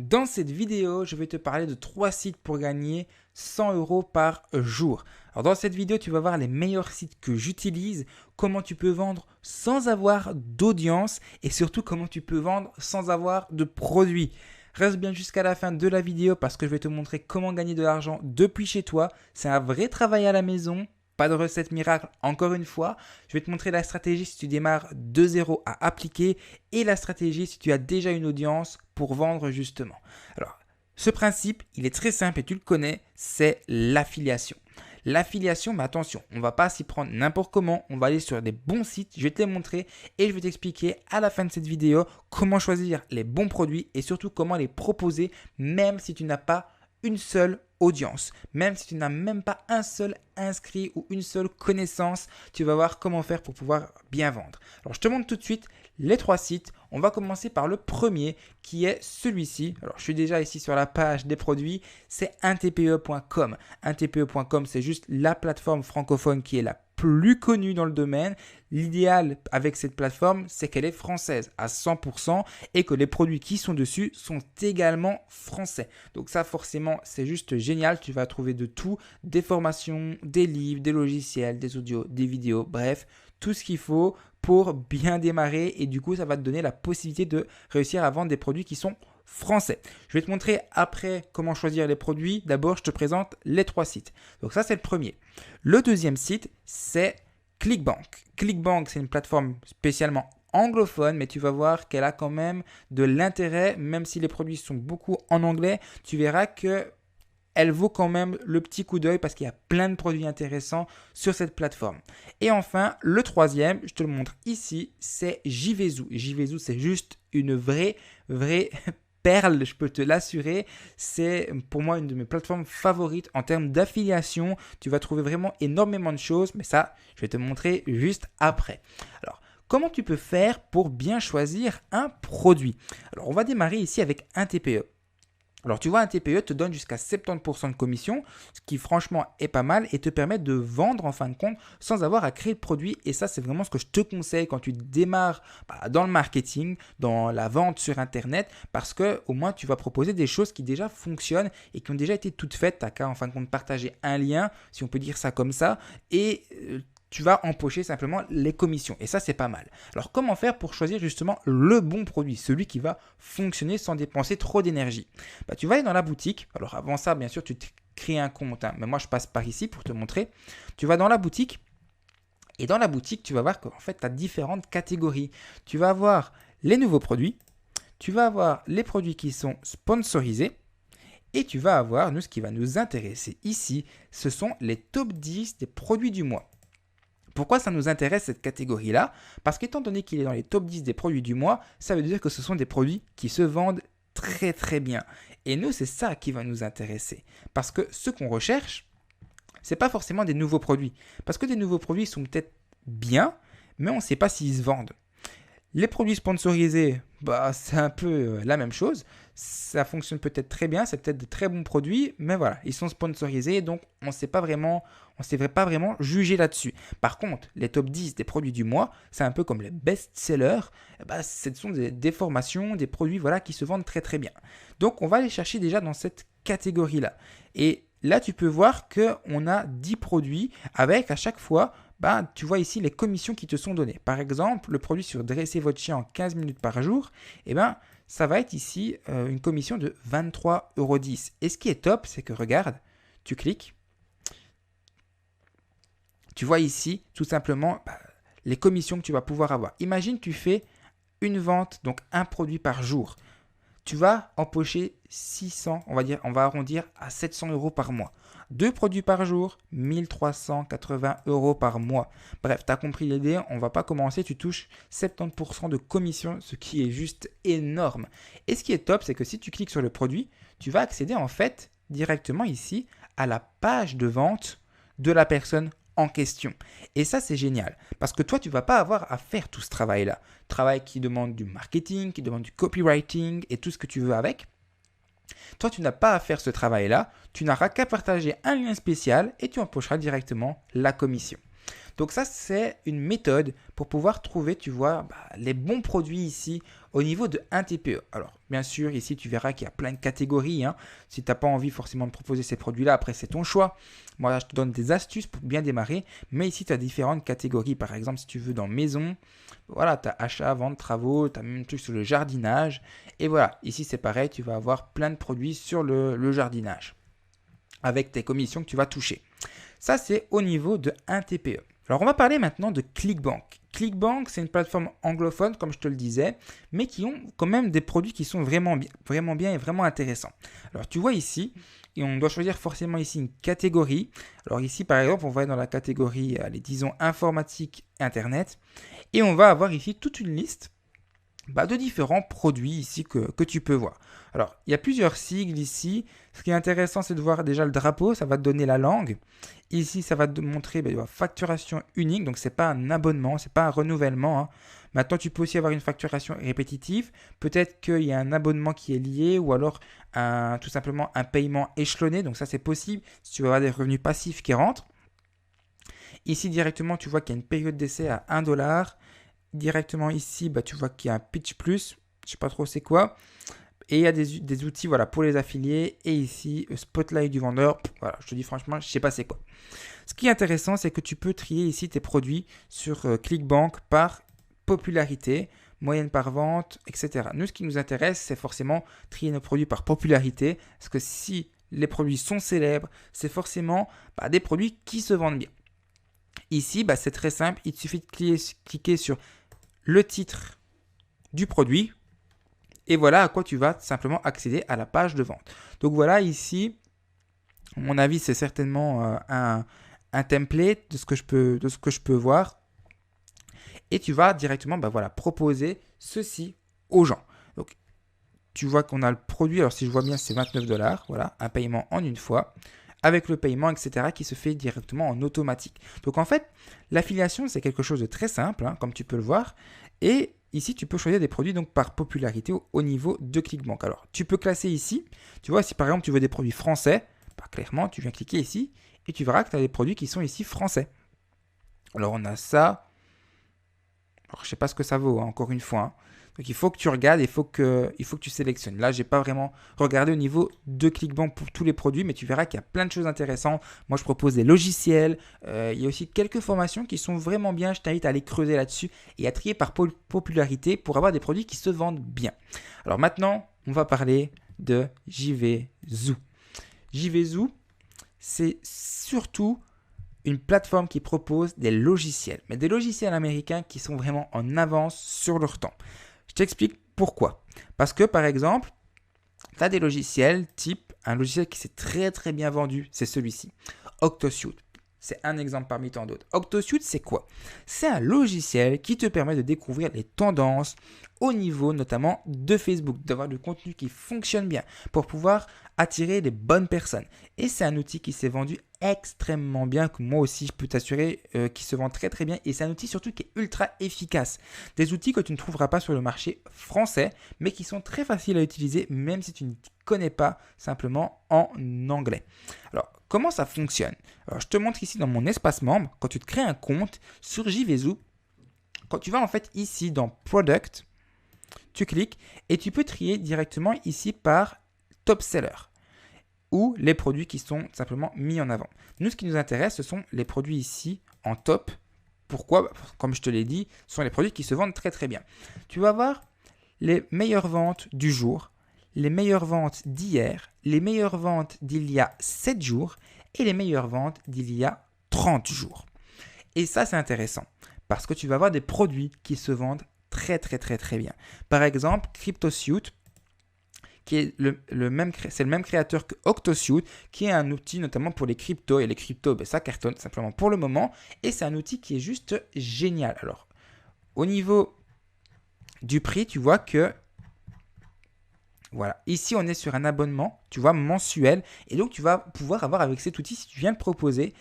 Dans cette vidéo, je vais te parler de 3 sites pour gagner 100 € par jour. Alors dans cette vidéo, tu vas voir les meilleurs sites que j'utilise, comment tu peux vendre sans avoir d'audience et surtout comment tu peux vendre sans avoir de produits. Reste bien jusqu'à la fin de la vidéo parce que je vais te montrer comment gagner de l'argent depuis chez toi. C'est un vrai travail à la maison. Pas de recette miracle, encore une fois. Je vais te montrer la stratégie si tu démarres de zéro à appliquer et la stratégie si tu as déjà une audience pour vendre justement. Alors, ce principe, il est très simple et tu le connais, c'est l'affiliation. L'affiliation, mais attention, on ne va pas s'y prendre n'importe comment, on va aller sur des bons sites, je vais te les montrer et je vais t'expliquer à la fin de cette vidéo comment choisir les bons produits et surtout comment les proposer même si tu n'as pas une seule audience. Même si tu n'as même pas un seul inscrit ou une seule connaissance, tu vas voir comment faire pour pouvoir bien vendre. Alors, je te montre tout de suite les 3 sites. On va commencer par le premier qui est celui-ci. Alors, je suis déjà ici sur la page des produits. C'est intpe.com. Intpe.com, c'est juste la plateforme francophone qui est la plus connue dans le domaine. L'idéal avec cette plateforme, c'est qu'elle est française à 100% et que les produits qui sont dessus sont également français. Donc ça, forcément, c'est juste génial. Tu vas trouver de tout, des formations, des livres, des logiciels, des audios, des vidéos, bref, tout ce qu'il faut pour bien démarrer et du coup, ça va te donner la possibilité de réussir à vendre des produits qui sont français. Je vais te montrer après comment choisir les produits. D'abord, je te présente les 3 sites. Donc ça, c'est le premier. Le deuxième site, c'est ClickBank. ClickBank, c'est une plateforme spécialement anglophone, mais tu vas voir qu'elle a quand même de l'intérêt, même si les produits sont beaucoup en anglais, tu verras que elle vaut quand même le petit coup d'œil parce qu'il y a plein de produits intéressants sur cette plateforme. Et enfin, le troisième, je te le montre ici, c'est JVZoo. JVZoo, c'est juste une vraie perle, je peux te l'assurer. C'est pour moi une de mes plateformes favorites en termes d'affiliation. Tu vas trouver vraiment énormément de choses, mais ça, je vais te montrer juste après. Alors, comment tu peux faire pour bien choisir un produit? Alors, on va démarrer ici avec un TPE. Alors, tu vois, un TPE te donne jusqu'à 70% de commission, ce qui franchement est pas mal et te permet de vendre en fin de compte sans avoir à créer de produit. Et ça, c'est vraiment ce que je te conseille quand tu démarres dans le marketing, dans la vente sur Internet, parce qu'au moins, tu vas proposer des choses qui déjà fonctionnent et qui ont déjà été toutes faites. Tu n'as qu'à en fin de compte partager un lien, si on peut dire ça comme ça, et tu vas empocher simplement les commissions. Et ça, c'est pas mal. Alors, comment faire pour choisir justement le bon produit, celui qui va fonctionner sans dépenser trop d'énergie? Tu vas aller dans la boutique. Alors, avant ça, bien sûr, tu te crées un compte. Mais moi, je passe par ici pour te montrer. Tu vas dans la boutique. Et dans la boutique, tu vas voir qu'en fait, tu as différentes catégories. Tu vas avoir les nouveaux produits. Tu vas avoir les produits qui sont sponsorisés. Et tu vas avoir, nous, ce qui va nous intéresser ici, ce sont les top 10 des produits du mois. Pourquoi ça nous intéresse cette catégorie-là? Parce qu'étant donné qu'il est dans les top 10 des produits du mois, ça veut dire que ce sont des produits qui se vendent très très bien. Et nous, c'est ça qui va nous intéresser. Parce que ce qu'on recherche, ce n'est pas forcément des nouveaux produits. Parce que des nouveaux produits sont peut-être bien, mais on ne sait pas s'ils se vendent. Les produits sponsorisés, c'est un peu la même chose. Ça fonctionne peut-être très bien, c'est peut-être de très bons produits, mais voilà, ils sont sponsorisés, donc on ne sait pas vraiment juger là-dessus. Par contre, les top 10 des produits du mois, c'est un peu comme les best-sellers. Ce sont des formations, des produits qui se vendent très très bien. Donc on va les chercher déjà dans cette catégorie-là. Et là, tu peux voir qu'on a 10 produits avec à chaque fois, tu vois ici les commissions qui te sont données. Par exemple, le produit sur dresser votre chien en 15 minutes par jour, ça va être ici une commission de 23,10 €. Et ce qui est top, c'est que regarde, tu cliques, tu vois ici tout simplement les commissions que tu vas pouvoir avoir. Imagine tu fais une vente, donc un produit par jour. Tu vas empocher 600, on va arrondir à 700 € par mois. 2 produits par jour, 1380 € par mois. Bref, tu as compris l'idée, on ne va pas commencer, tu touches 70% de commission, ce qui est juste énorme. Et ce qui est top, c'est que si tu cliques sur le produit, tu vas accéder en fait directement ici à la page de vente de la personne en question. Et ça, c'est génial parce que toi, tu ne vas pas avoir à faire tout ce travail-là. Travail qui demande du marketing, qui demande du copywriting et tout ce que tu veux avec. Toi, tu n'as pas à faire ce travail-là. Tu n'auras qu'à partager un lien spécial et tu empocheras directement la commission. Donc ça, c'est une méthode pour pouvoir trouver, tu vois, les bons produits ici au niveau de 1 TPE. Alors, bien sûr, ici, tu verras qu'il y a plein de catégories. Hein. Si tu n'as pas envie forcément de proposer ces produits-là, après, c'est ton choix. Moi, là, je te donne des astuces pour bien démarrer. Mais ici, tu as différentes catégories. Par exemple, si tu veux dans maison, voilà, tu as achat, vente, travaux, tu as même un truc sur le jardinage. Et voilà, ici, c'est pareil, tu vas avoir plein de produits sur le jardinage avec tes commissions que tu vas toucher. Ça, c'est au niveau de 1 TPE. Alors, on va parler maintenant de ClickBank. ClickBank, c'est une plateforme anglophone, comme je te le disais, mais qui ont quand même des produits qui sont vraiment bien et vraiment intéressants. Alors, tu vois ici, et on doit choisir forcément ici une catégorie. Alors ici, par exemple, on va être dans la catégorie, disons, informatique, Internet, et on va avoir ici toute une liste de différents produits ici que tu peux voir. Alors, il y a plusieurs sigles ici. Ce qui est intéressant, c'est de voir déjà le drapeau, ça va te donner la langue. Ici, ça va te montrer facturation unique, donc ce n'est pas un abonnement, ce n'est pas un renouvellement. Hein. Maintenant, tu peux aussi avoir une facturation répétitive. Peut-être qu'il y a un abonnement qui est lié ou alors tout simplement un paiement échelonné. Donc ça, c'est possible si tu veux avoir des revenus passifs qui rentrent. Ici, directement, tu vois qu'il y a une période d'essai à 1 $. Directement ici, tu vois qu'il y a un Pitch Plus, je ne sais pas trop c'est quoi. Et il y a des outils pour les affiliés. Et ici, Spotlight du vendeur. Voilà, je te dis franchement, je ne sais pas c'est quoi. Ce qui est intéressant, c'est que tu peux trier ici tes produits sur ClickBank par popularité, moyenne par vente, etc. Nous, ce qui nous intéresse, c'est forcément trier nos produits par popularité. Parce que si les produits sont célèbres, c'est forcément des produits qui se vendent bien. Ici, c'est très simple. Il suffit de cliquer sur le titre du produit. Et voilà à quoi tu vas simplement accéder à la page de vente. Donc voilà, ici, à mon avis, c'est certainement un template de ce que je peux voir. Et tu vas directement proposer ceci aux gens. Donc, tu vois qu'on a le produit. Alors, si je vois bien, c'est 29 $. Voilà, un paiement en une fois. Avec le paiement, etc., qui se fait directement en automatique. Donc, en fait, l'affiliation, c'est quelque chose de très simple, hein, comme tu peux le voir. Et ici, tu peux choisir des produits donc, par popularité au niveau de ClickBank. Alors, tu peux classer ici. Tu vois, si par exemple, tu veux des produits français, clairement, tu viens cliquer ici et tu verras que tu as des produits qui sont ici français. Alors, on a ça. Alors, je ne sais pas ce que ça vaut, hein, encore une fois. Hein. Donc, il faut que tu regardes, il faut que tu sélectionnes. Là, je n'ai pas vraiment regardé au niveau de ClickBank pour tous les produits, mais tu verras qu'il y a plein de choses intéressantes. Moi, je propose des logiciels. Il y a aussi quelques formations qui sont vraiment bien. Je t'invite à aller creuser là-dessus et à trier par popularité pour avoir des produits qui se vendent bien. Alors maintenant, on va parler de JVZoo. JVZoo, c'est surtout une plateforme qui propose des logiciels, mais des logiciels américains qui sont vraiment en avance sur leur temps. Je t'explique pourquoi. Parce que par exemple, tu as des logiciels type, un logiciel qui s'est très très bien vendu, c'est celui-ci, Octosuite. C'est un exemple parmi tant d'autres. Octosuite, c'est quoi? C'est un logiciel qui te permet de découvrir les tendances au niveau notamment de Facebook, d'avoir du contenu qui fonctionne bien pour pouvoir attirer les bonnes personnes. Et c'est un outil qui s'est vendu extrêmement bien, que moi aussi je peux t'assurer qui se vend très très bien. Et c'est un outil surtout qui est ultra efficace. Des outils que tu ne trouveras pas sur le marché français, mais qui sont très faciles à utiliser même si tu ne connais pas simplement en anglais. Alors, comment ça fonctionne? Alors, je te montre ici dans mon espace membre, quand tu te crées un compte sur JVZoo, quand tu vas en fait ici dans Product, tu cliques et tu peux trier directement ici par Top Seller ou les produits qui sont simplement mis en avant. Nous, ce qui nous intéresse, ce sont les produits ici en top. Pourquoi? Comme je te l'ai dit, ce sont les produits qui se vendent très très bien. Tu vas voir les meilleures ventes du jour, les meilleures ventes d'hier, les meilleures ventes d'il y a 7 jours et les meilleures ventes d'il y a 30 jours. Et ça, c'est intéressant parce que tu vas avoir des produits qui se vendent très très très très bien. Par exemple, CryptoSuite, qui est c'est le même créateur que Octosuite, qui est un outil notamment pour les cryptos. Et les cryptos, ça cartonne simplement pour le moment. Et c'est un outil qui est juste génial. Alors, au niveau du prix, tu vois que voilà, ici on est sur un abonnement, tu vois, mensuel. Et donc, tu vas pouvoir avoir avec cet outil, si tu viens de proposer,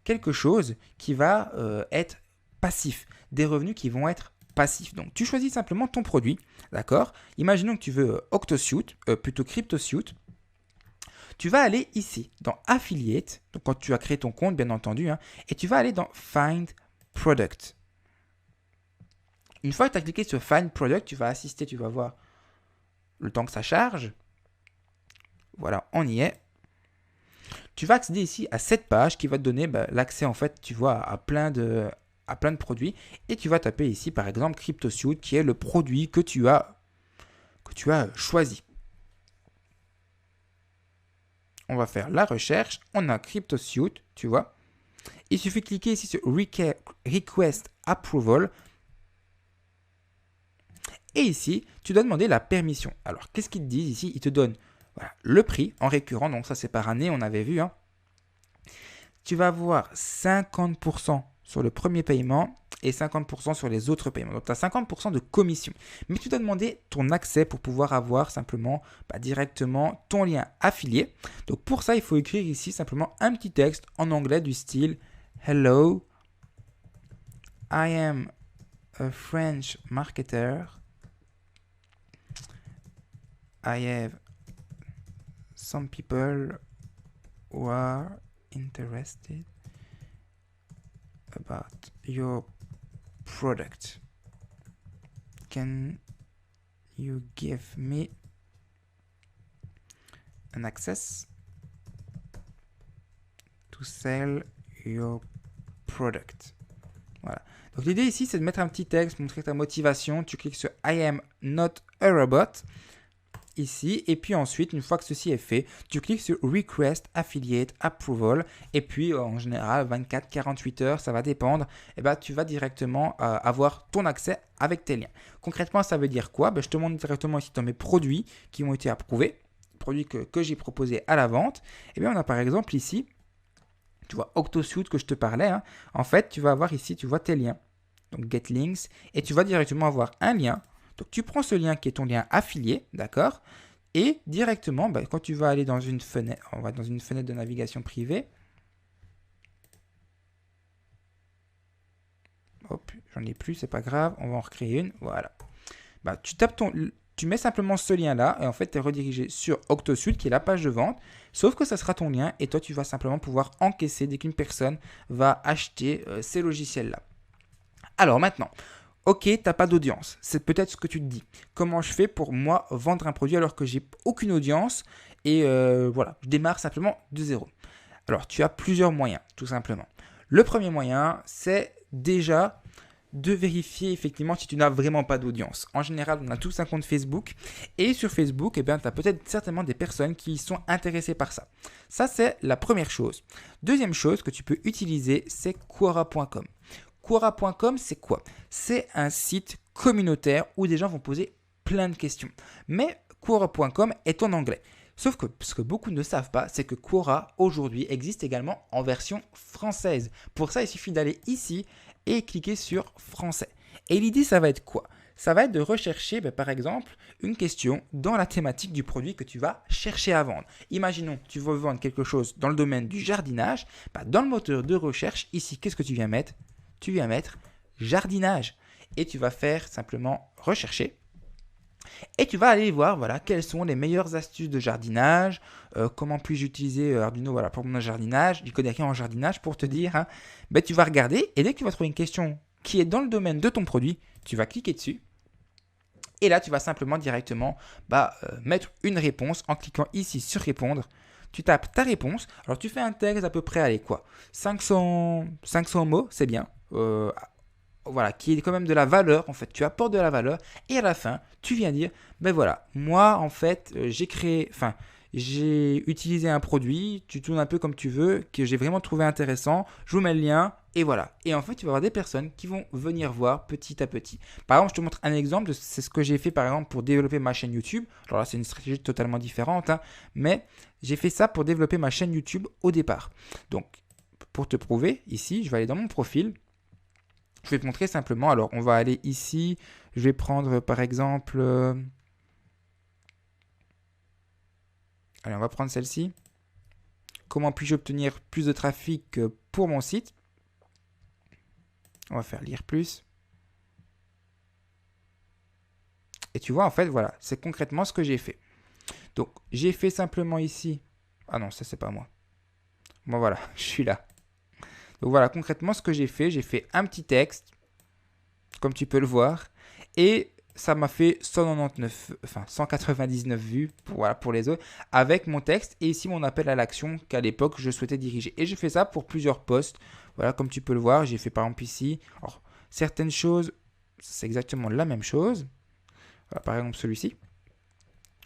quelque chose qui va être passif. Des revenus qui vont être passif. Donc, tu choisis simplement ton produit, d'accord? Imaginons que tu veux Octosuite, plutôt CryptoSuite. Tu vas aller ici, dans Affiliate, donc quand tu as créé ton compte, bien entendu, hein, et tu vas aller dans Find Product. Une fois que tu as cliqué sur Find Product, tu vas assister, tu vas voir le temps que ça charge. Voilà, on y est. Tu vas accéder ici à cette page qui va te donner l'accès, en fait, tu vois, à plein de produits. Et tu vas taper ici, par exemple, CryptoSuite, qui est le produit que tu as choisi. On va faire la recherche. On a CryptoSuite, tu vois. Il suffit de cliquer ici sur Request Approval. Et ici, tu dois demander la permission. Alors, qu'est-ce qu'ils te disent ici? Ils te donnent le prix en récurrent. Donc, ça, c'est par année, on avait vu. Hein. Tu vas avoir 50% sur le premier paiement et 50% sur les autres paiements. Donc, tu as 50% de commission. Mais tu dois demander ton accès pour pouvoir avoir simplement directement ton lien affilié. Donc, pour ça, il faut écrire ici simplement un petit texte en anglais du style « Hello, I am a French marketer. I have some people who are interested about your product. Can you give me an access to sell your product ?» Voilà. Donc l'idée ici, c'est de mettre un petit texte, montrer ta motivation. Tu cliques sur I am not a robot ici, et puis ensuite, une fois que ceci est fait, tu cliques sur Request Affiliate Approval, et puis en général 24-48 heures, ça va dépendre, et tu vas directement avoir ton accès avec tes liens. Concrètement, ça veut dire quoi? Je te montre directement ici dans mes produits qui ont été approuvés, produits que j'ai proposés à la vente. Et bien on a par exemple ici, tu vois, OctoSuite que je te parlais, hein. En fait, tu vas avoir ici, tu vois tes liens, donc Get Links, et tu vas directement avoir un lien. Donc, tu prends ce lien qui est ton lien affilié, d'accord? Et directement, quand tu vas aller dans une fenêtre, on va dans une fenêtre de navigation privée. Hop, j'en ai plus, c'est pas grave, on va en recréer une, voilà. Tu mets simplement ce lien-là et en fait, tu es redirigé sur OctoSuite qui est la page de vente, sauf que ça sera ton lien et toi, tu vas simplement pouvoir encaisser dès qu'une personne va acheter ces logiciels-là. Alors maintenant, ok, tu n'as pas d'audience. C'est peut-être ce que tu te dis. Comment je fais pour moi vendre un produit alors que j'ai aucune audience et voilà, je démarre simplement de zéro. Alors, tu as plusieurs moyens, tout simplement. Le premier moyen, c'est déjà de vérifier effectivement si tu n'as vraiment pas d'audience. En général, on a tous un compte Facebook et sur Facebook, tu as peut-être certainement des personnes qui sont intéressées par ça. Ça, c'est la première chose. Deuxième chose que tu peux utiliser, c'est Quora.com. Quora.com, c'est quoi? C'est un site communautaire où des gens vont poser plein de questions. Mais Quora.com est en anglais. Sauf que ce que beaucoup ne savent pas, c'est que Quora aujourd'hui existe également en version française. Pour ça, il suffit d'aller ici et cliquer sur français. Et l'idée, ça va être quoi? Ça va être de rechercher, par exemple, une question dans la thématique du produit que tu vas chercher à vendre. Imaginons, tu veux vendre quelque chose dans le domaine du jardinage. Dans le moteur de recherche, ici, qu'est-ce que tu viens mettre? Tu viens mettre jardinage et tu vas faire simplement rechercher et tu vas aller voir quelles sont les meilleures astuces de jardinage, comment puis-je utiliser Arduino pour mon jardinage. Je ne connais rien en jardinage pour te dire. Hein. Tu vas regarder et dès que tu vas trouver une question qui est dans le domaine de ton produit, tu vas cliquer dessus. Et là, tu vas simplement directement mettre une réponse en cliquant ici sur répondre. Tu tapes ta réponse. Alors, tu fais un texte à peu près, 500 mots, c'est bien. Qui est quand même de la valeur, en fait. Tu apportes de la valeur. Et à la fin, tu viens dire, moi, en fait, j'ai utilisé un produit, tu tournes un peu comme tu veux, que j'ai vraiment trouvé intéressant, je vous mets le lien, et voilà. Et en fait, tu vas avoir des personnes qui vont venir voir petit à petit. Par exemple, je te montre un exemple, c'est ce que j'ai fait par exemple pour développer ma chaîne YouTube. Alors là, c'est une stratégie totalement différente, hein, mais j'ai fait ça pour développer ma chaîne YouTube au départ. Donc, pour te prouver, ici, je vais aller dans mon profil. Je vais te montrer simplement, alors on va aller ici, je vais prendre par exemple... Allez, on va prendre celle-ci. Comment puis-je obtenir plus de trafic pour mon site? On va faire lire plus. Et tu vois, en fait, voilà, c'est concrètement ce que j'ai fait. Donc, j'ai fait simplement ici Ah non, ça c'est pas moi. Bon voilà, je suis là. Donc voilà, concrètement, ce que j'ai fait un petit texte, comme tu peux le voir, et ça m'a fait 199 vues voilà, pour les autres, avec mon texte et ici mon appel à l'action qu'à l'époque je souhaitais diriger. Et j'ai fait ça pour plusieurs posts. Voilà, comme tu peux le voir, j'ai fait par exemple ici. Alors, certaines choses, c'est exactement la même chose. Voilà, par exemple celui-ci.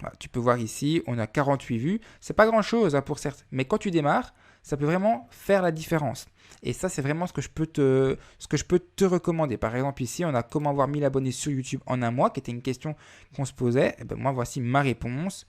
Voilà, tu peux voir ici, on a 48 vues. C'est pas grand chose hein, pour certains, mais quand tu démarres, ça peut vraiment faire la différence. Et ça, c'est vraiment ce que je peux te recommander. Par exemple, ici, on a comment avoir 1000 abonnés sur YouTube en un mois, qui était une question qu'on se posait. Et ben moi, voici ma réponse.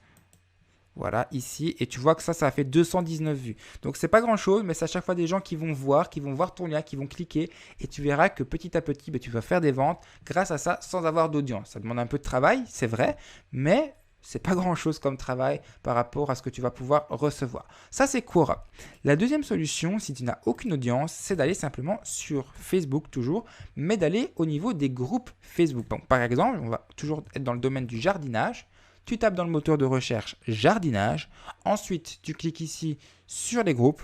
Voilà, ici. Et tu vois que ça a fait 219 vues. Donc, c'est pas grand chose, mais c'est à chaque fois des gens qui vont voir ton lien, qui vont cliquer. Et tu verras que petit à petit, ben, tu vas faire des ventes grâce à ça sans avoir d'audience. Ça demande un peu de travail, c'est vrai, mais c'est pas grand chose comme travail par rapport à ce que tu vas pouvoir recevoir. Ça, c'est Quora. La deuxième solution, si tu n'as aucune audience, c'est d'aller simplement sur Facebook toujours, mais d'aller au niveau des groupes Facebook. Donc, par exemple, on va toujours être dans le domaine du jardinage. Tu tapes dans le moteur de recherche jardinage. Ensuite, tu cliques ici sur les groupes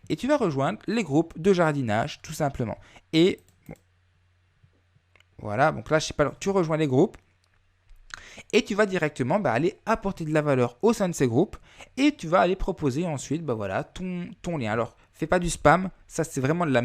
et tu vas rejoindre les groupes de jardinage tout simplement. Et bon, voilà, donc là, je sais pas, tu rejoins les groupes. Et tu vas directement aller apporter de la valeur au sein de ces groupes et tu vas aller proposer ensuite voilà, ton lien. Alors, fais pas du spam, ça c'est vraiment la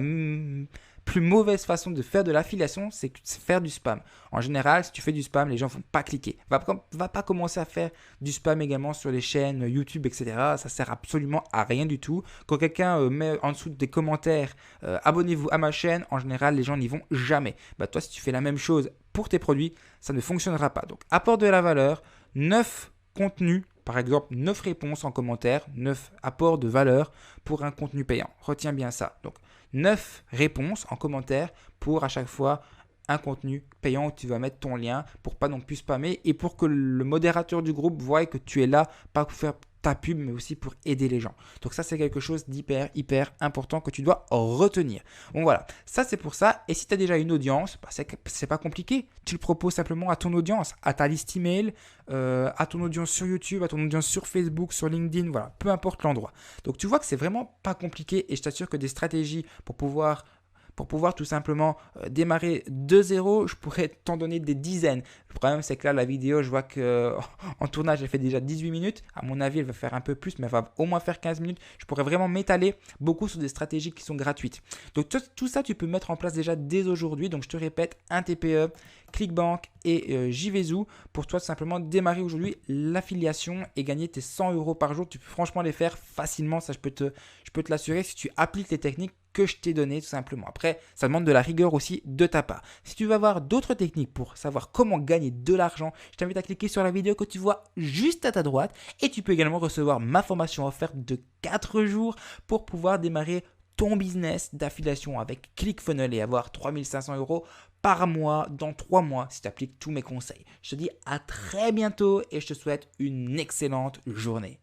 plus mauvaise façon de faire de l'affiliation, c'est faire du spam. En général, si tu fais du spam, les gens ne vont pas cliquer. Va pas commencer à faire du spam également sur les chaînes YouTube, etc. Ça sert absolument à rien du tout. Quand quelqu'un met en dessous des commentaires abonnez-vous à ma chaîne, en général, les gens n'y vont jamais. Toi, si tu fais la même chose pour tes produits, ça ne fonctionnera pas. Donc, apporte de la valeur, 9 contenus, par exemple 9 réponses en commentaire, 9 apports de valeur pour un contenu payant. Retiens bien ça. Donc, 9 réponses en commentaire pour à chaque fois un contenu payant où tu vas mettre ton lien pour pas non plus spammer et pour que le modérateur du groupe voie que tu es là, pas pour faire ta pub, mais aussi pour aider les gens. Donc ça, c'est quelque chose hyper important que tu dois retenir. Bon voilà, ça c'est pour ça. Et si tu as déjà une audience, c'est pas compliqué. Tu le proposes simplement à ton audience, à ta liste email, à ton audience sur YouTube, à ton audience sur Facebook, sur LinkedIn, voilà, peu importe l'endroit. Donc tu vois que c'est vraiment pas compliqué et je t'assure que des stratégies pour pouvoir tout simplement démarrer de zéro, je pourrais t'en donner des dizaines. Le problème, c'est que là, la vidéo, je vois qu'en tournage, elle fait déjà 18 minutes. À mon avis, elle va faire un peu plus, mais elle va au moins faire 15 minutes. Je pourrais vraiment m'étaler beaucoup sur des stratégies qui sont gratuites. Donc, tout ça, tu peux mettre en place déjà dès aujourd'hui. Donc, je te répète, un TPE, Clickbank et JVZoo pour toi, tout simplement démarrer aujourd'hui l'affiliation et gagner tes 100 € par jour. Tu peux franchement les faire facilement. Ça, je peux te l'assurer si tu appliques les techniques que je t'ai donné tout simplement. Après, ça demande de la rigueur aussi de ta part. Si tu veux avoir d'autres techniques pour savoir comment gagner de l'argent, je t'invite à cliquer sur la vidéo que tu vois juste à ta droite et tu peux également recevoir ma formation offerte de 4 jours pour pouvoir démarrer ton business d'affiliation avec ClickFunnels et avoir 3500 € par mois dans 3 mois si tu appliques tous mes conseils. Je te dis à très bientôt et je te souhaite une excellente journée.